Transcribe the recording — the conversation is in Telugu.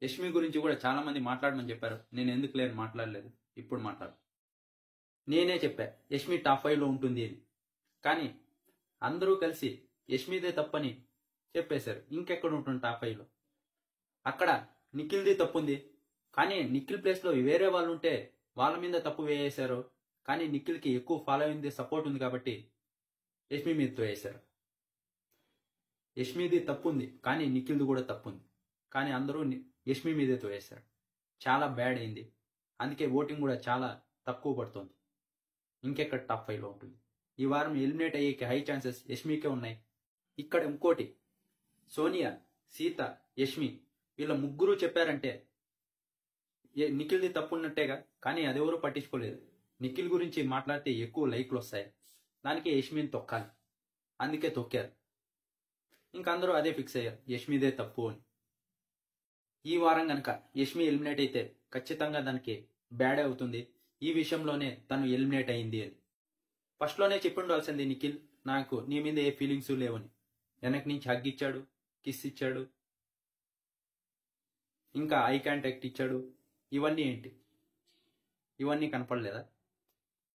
యష్మి గురించి కూడా చాలా మంది మాట్లాడమని చెప్పారు. నేను ఎందుకు లేని మాట్లాడలేదు. ఇప్పుడు మాట్లాడు. నేనే చెప్పా యష్మి టాప్ 5 లో ఉంటుంది అని. కానీ అందరూ కలిసి యష్మిదే తప్పని చెప్పేశారు. ఇంకెక్కడ ఉంటుంది టాప్ 5 లో? అక్కడ నిఖిల్ది తప్పుంది. కానీ నిఖిల్ ప్లేస్ లో వేరే వాళ్ళు ఉంటే వాళ్ళ మీద తప్పు వేసేశారు. కానీ నిఖిల్కి ఎక్కువ ఫాలోయింగ్ సపోర్ట్ ఉంది కాబట్టి యష్మి మీదతో వేశారు. యష్మిది తప్పుంది కానీ నిఖిల్ది కూడా తప్పుంది. కానీ అందరూ యష్మి మీదే వేశారు. చాలా బ్యాడ్ అయింది. అందుకే ఓటింగ్ కూడా చాలా తక్కువ పడుతుంది. ఇంకెక్కడ టాప్ 5 లో ఉంటుంది? ఈ వారం ఎలిమినేట్ అయ్యే హై ఛాన్సెస్ యష్మికే ఉన్నాయి. ఇక్కడ ఇంకోటి, సోనియా, సీత, యష్మి వీళ్ళ ముగ్గురు చెప్పారంటే నిఖిల్ది తప్పు ఉన్నట్టేగా. కానీ అదెవరూ పట్టించుకోలేదు. నిఖిల్ గురించి మాట్లాడితే ఎక్కువ లైక్లు వస్తాయి. దానికే యష్మిని తొక్కాలి. అందుకే తొక్కారు. ఇంకా అందరూ అదే ఫిక్స్ అయ్యారు, యష్మిదే తప్పు అని. ఈ వారం గనక యష్మి ఎలిమినేట్ అయితే ఖచ్చితంగా దానికి బ్యాడ్ అవుతుంది. ఈ విషయంలోనే తను ఎలిమినేట్ అయింది అని ఫస్ట్ లోనే చెప్పుండాల్సింది నిఖిల్, నాకు నీ మీద ఏ ఫీలింగ్స్ లేవని. వెనక నుంచి హగ్ ఇచ్చాడు, కిస్ ఇచ్చాడు, ఇంకా ఐ కాంటాక్ట్ ఇచ్చాడు. ఇవన్నీ ఏంటి? ఇవన్నీ కనపడలేదా?